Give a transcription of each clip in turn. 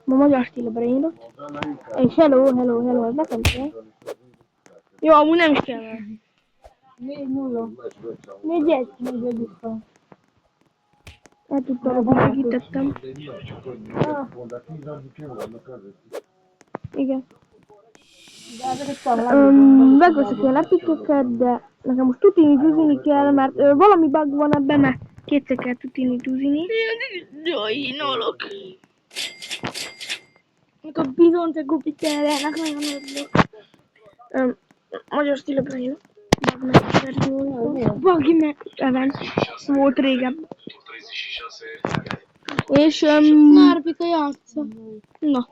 Ma magyar stílbe írott. És hello, ez nekem kell. Jó, amúgy nem is kell. 4-0. 4-1. 4-1 vissza. Eltudtam, hogy segítettem. Igen. De ezeket talán Megveszek ilyen epikeket, de nekem most tutini tuzini kell, mert valami bug van ebben, mert kétszer kell tutini tuzini. Jaj, nolok. A bizonte gupiterának nagyon örülök. Magyar stílben jó. Bug meg Even volt régebben. És Nárpika játsza. na.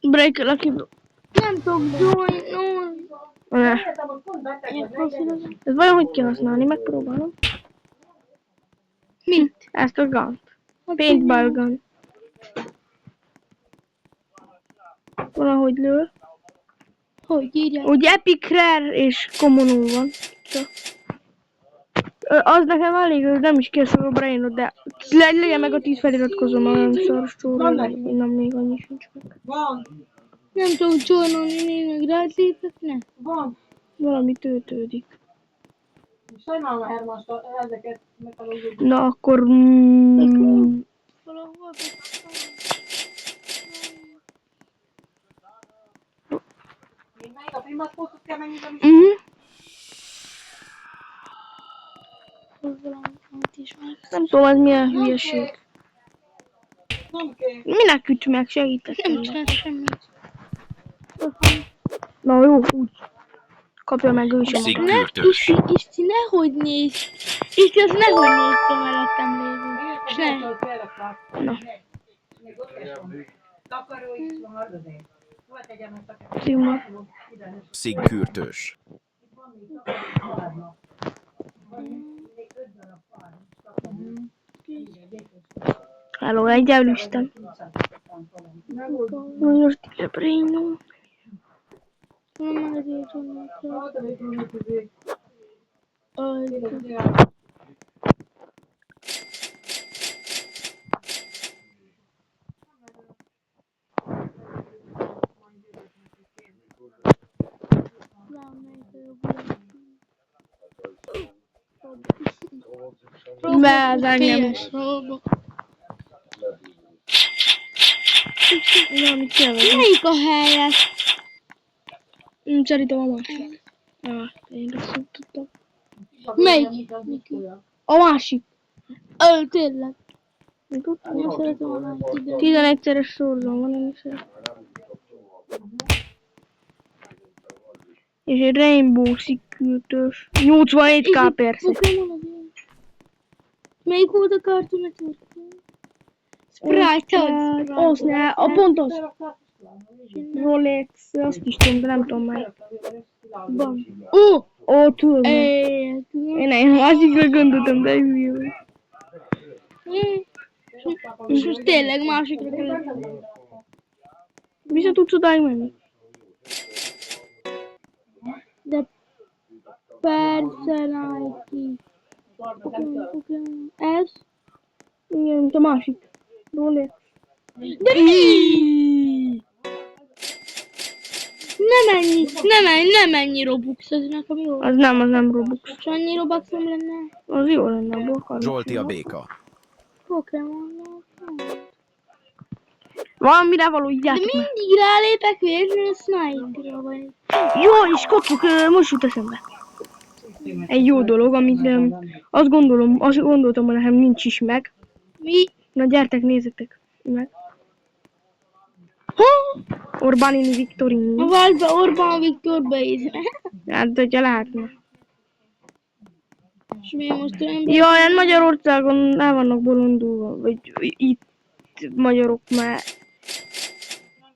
Break Lucky Bro. Nem tudok join. Ez vajon hogy kell használni? Megpróbálom. Mit? Ezt a gun. Paintball gun. Valahogy lő. Hogy írják? Úgy Epic Rare és Commonul van. Csak. Az nekem elég, nem is kész a brainot, de legyen meg a 10 feliratkozom, olyan szaros csóra, innen még annyi sincs meg. Van. Nem tudok joinolni, én meg rád léphetne? Van. Valami töltődik. Sajnálom Hermast, ezeket metalózók. Na akkor... Valahol melyik a primatpótot kell megnyitani? Nem tudom, ez milyen hülyeség. Nem kell. Minek üt meg, segítettem. Nem csinál semmit. Na jó, úgy. Kapja meg ő is. Szigkürtös. Isti, nehogy nézd! Isti, azt nehogy nézd a mellettem lévő. És ne. Na. Szigma. Szigkürtös. Hello, egyenlőztem. Nagyon stílbe indul. Nem megértem, hogy Bezágnám. Na, mit csinálod? Melyik a helyes? Szerintem a másik. Én rosszul tudtam. Melyik? A másik. Tényleg. Mi tudtam? Nem szeretem a másik. 11-szeres sorzom van, én is szeretem. És egy Rainbow Six-kültös. 87k persze. Melyik volt a Cartoon Network? Sprite az. Az ne, a pont az. Rolex, azt is tudom, de nem tudom melyik. Van. Ó, tudom. Én másikra gondoltam, de hülye vagy. És most tényleg másikra kell. Vissza tudsz odáig menni? De persze, Nike. Ez? Igen, mint a másik. Rolex. De nem ennyi Robux, ez nekem jó. Az nem Robux. És annyi Robuxom lenne? Az jó lenne, abból Zsolti a béka. Pokémon. Valamire való, így De játok meg. mindig rálépek véletlenül a Snipe-ra vagy. Jó, és kockok, most jut eszembe. Egy jó dolog, amit azt gondoltam, hogy nekem nincs is meg. Mi? Na gyertek, nézzetek meg. Orbánini Viktorini. A Valba Orbán Viktor beíz. Hát, de hogyha lehetne. És mi most olyan... Ja, olyan Magyarországon el vannak bolondulva, vagy itt magyarok már.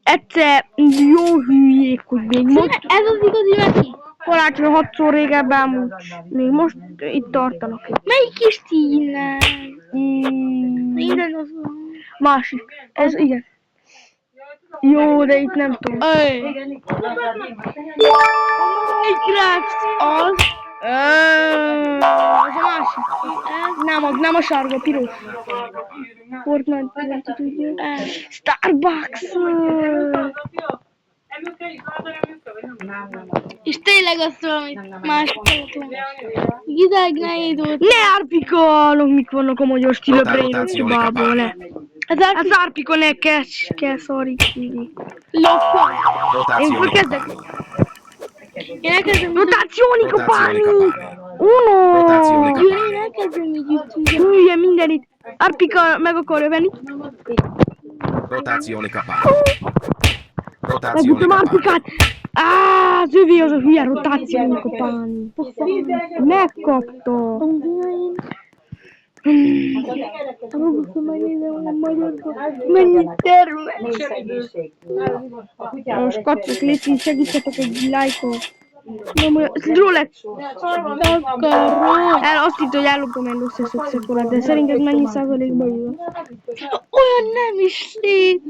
Egyszer jó hülyék, hogy még most Ez az igazi Meki? karácsony 6-szor régebben múlt. Még most itt tartanak. Melyik is színe? Minden az van. Másik. Ez igen. Jó, de itt nem tudom. Minecraft az Az a másik. Nem a sárga, piros. Fortnite pillanat, tudja. Starbucks. És tényleg azt valamit más kellett volna. Idáig nehéz volt. Ne árpikolok, mik vannak a magyar stílő brainok Rotáció bából, ne. Az árpikol ne kell szorítani. Lopva. Én Rotazione kezdek. campani. Én elkezdem Rotációni Rotazione kapálni. campani. Uno. Rotazione Én campani. elkezdem így jutni. Hülye mindenit. Árpika meg akarja venni. Rotazione campani. Rotazione Megütöm campani. árpikát. Az övé az a hülye rotációni kapálni. Megkapta. Mennyi terület. Most katszok, légy, segítsetek egy lájkot. Rolex. Azt hitt, hogy ellopom egy összeszökszekolát, de szerinted mennyi százalékban jön? Olyan nem is lét.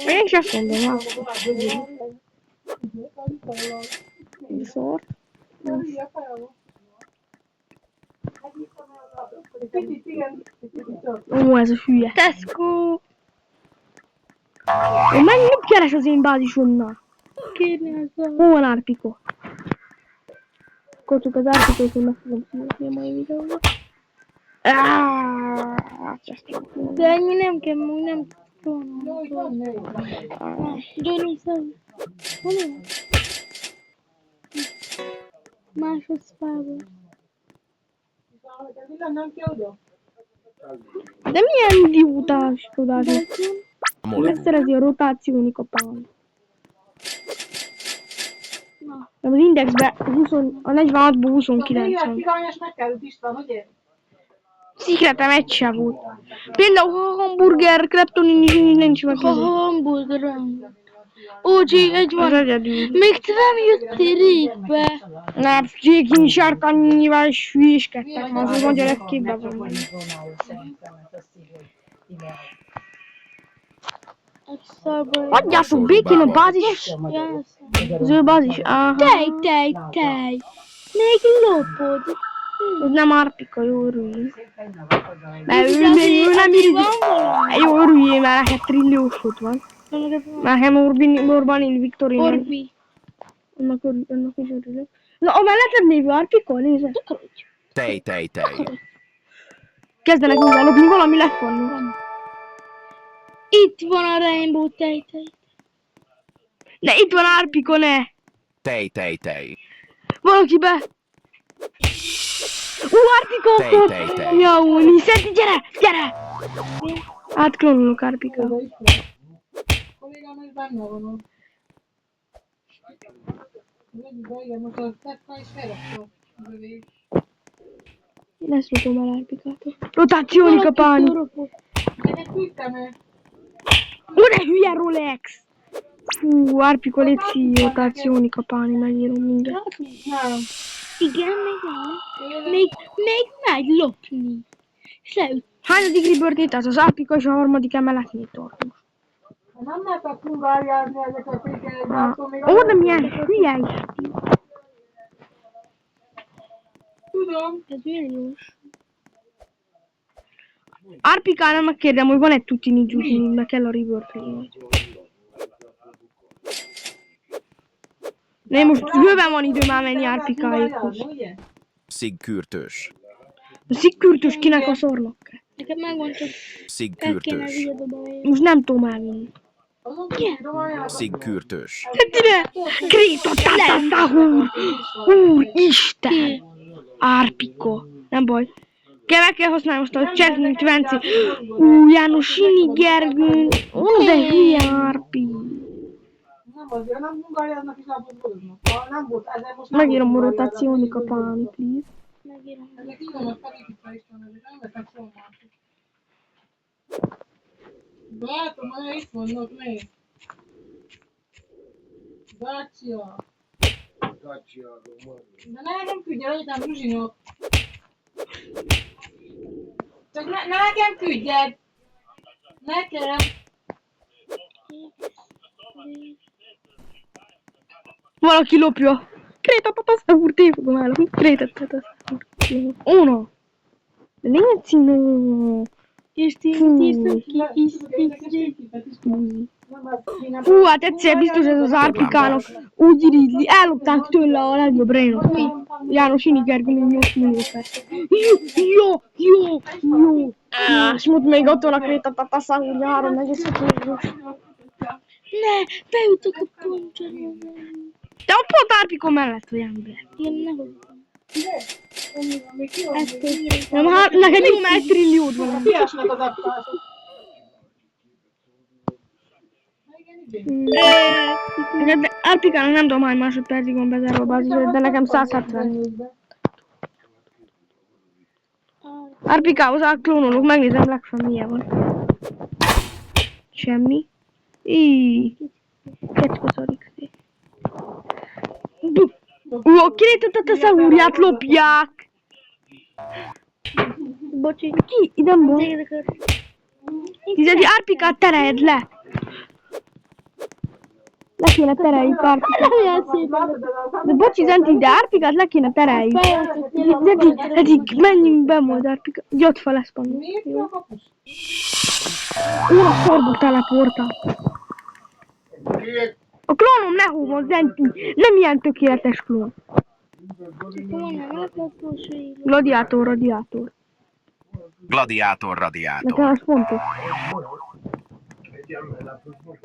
Én is azt mondom, ha. Szort. Ó, ez a hülye. Tesco. Mennyit keres az én bázisomnál? Kérni azzal. Hol van árpika? Kocok az árpikót, hogy meg fogom szívni a mai videóban. De ennyi nem kell, nem tudom. Gyerünk szemben. Hol van? Másodszpában. De milyen idiótás tudás? Mole. Megszerezi a rotációni kapán. De az indexbe a 46-ból 29 van. Szikretem egy se volt. Például ha hamburger, kreptonin nincs meg. A hamburger van. Ócsi, egy Az van. egyedül. Még te nem jöttél régbe. Na, Jékin sárkányival is hülyéskedtek, az a magyar F2-ben van. Hagyjátok békén a bázis. Az ő bázis, aha. Tej. Még lopod. Ez nem árpika, jó örüljén. Mert ő nem így. Jó örüljén, mert neked trilliós ott van. Nekem Orbán Viktorin. Orbi. Annak is örülök. Na, a melletted lévő árpika, nézd. Tej. Kezdenek hozzá lopni, valami lett volna. Itt van a Rainbow tej. De itt van árpika, ne! Tej. Valaki be! Árpika ott! Tej. Jau, Szenti, gyere! Átklónulok árpika. Kollégám, ez benne van ott. Igen, most a Tefka is felrakta az övé. Lesz lopom el árpikát. Rotációni kapálni! Neked küldtem-e? Oda hülye Rolex! Fú, árpika léci rotációni kapálni, megírom mindjárt. Nem. Igen, még megy lopni. És leüt. Hányadik ribörtét az árpika és a harmadik emeletnél tartunk. Nem lehet a kungárjázni ezeket fékelet, de akkor még... Ó, de milyen hülye is! Tudom. Ez milyen jós. Árpikára megkérdem, hogy van egy tutini gyutini, meg kell a ribörtét. Ne, most bőven van idő már menni árpikáikhoz. Ugye? Szigkürtös. A szikkürtös kinek a szornak kell? Nekem megmondta, el kéne Szigkürtös. viadobálni. Most nem tudom elvinni. Azon tudom ajánlani. Szigkürtös. Tire! Kréta, Isten! Árpika. Nem baj. Meg kell használni most a Csetnint Venci. Jánosini Gergőn. Ó, de hülye árpi. Nem azért, nem kungárjáznak is abban boznak. Ha nem volt, ezzel most nem Megírom a volt rotációni kapálni, please. Megírom. ezek így vannak felépítve is van, ezek nem veszek soha másik. Látom, hogy itt vannak még. Dacia. De nekem küldje, legyetem Zsuzsinak. Csak nekem küldjed. Nekem. Valaki lopja. Creta Tatasaur, te fogom el. Creta Tatasaur. Uno. Léci, no. És tíztől ki is Scusi. Hát egyszer biztos ez az árpikának úgy irigli, ellopták tőle a legjobb Reynot. János Inigergő 8 millió perc. Jó. És most még ott van a Kréta Tatasaur, 3,5 milliós. Ne, beütök a poncsomba. Te a pont árpikon mellett vagy ember. Én nehogy. Nem, hát neked jó, mert 1 trilliód van. Piasnak az appások. Árpikának nem tudom hány másodpercig van bezárva a bázis, de nekem 170. Árpikához átklónolok, megnézem legfeljebb milyen van. Semmi. Kecskoszorik. Ó, kirétetett a szahúrját, lopják! Bocsi. Ki? Ide van. Tizedi árpikát tereld le! Le kéne tereljük árpikát. De bocsi, Zenti, de árpikát le kéne tereljük. Zenti, menjünk be majd árpikát. Jött fel lesz panni. Miért ki a kapus? Óra sorba teleportál. A klónom ne húzom, Zenti. Nem ilyen tökéletes klón. Gladiátor, radiátor. Gladiátor, Nekem radiátor. az fontos.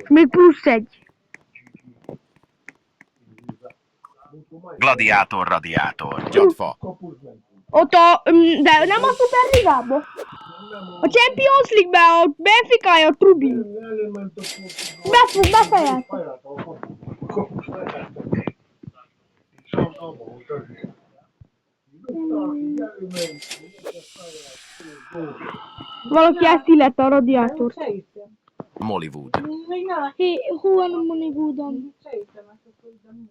Még plusz 1. Gladiátor, radiátor. Gyatfa. Ott a... De nem a Superligában. A Champions League-ben a Benficája a Trubi. Befejezte. Valaki ezt illette a radiátort. Se hittem. Mollywood. Még nem, Hé, hol van a monigúdom? se hittem ezt, hogy nem.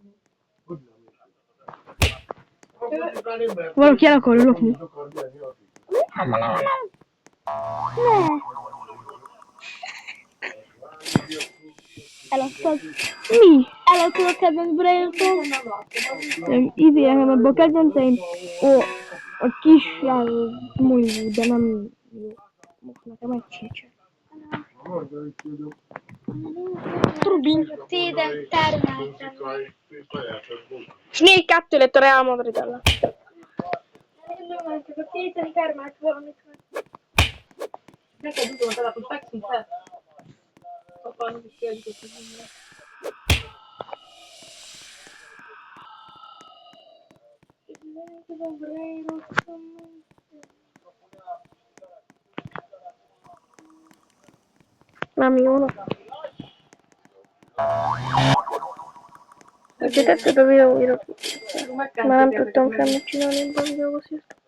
Valaki el akar lopni. Eladtad. Mi? Eladtad a kedvenc Braille-tól? Izé, nekem ebben a kedvenceim a kis múlvú, de nem jó. Most nekem egy sincsen. Trubin. Téden termátra. És 4-2 lett a Real Madrid ellen. Csak a téten termát valamit. Neked tudom, hogy fekszünk fel. Apának is kérdezik, hogy minden. Nem jó nap. Hogyha tetszett a videó, írok. Már nem tudtam semmit csinálni ebben a videóban, sziasztok.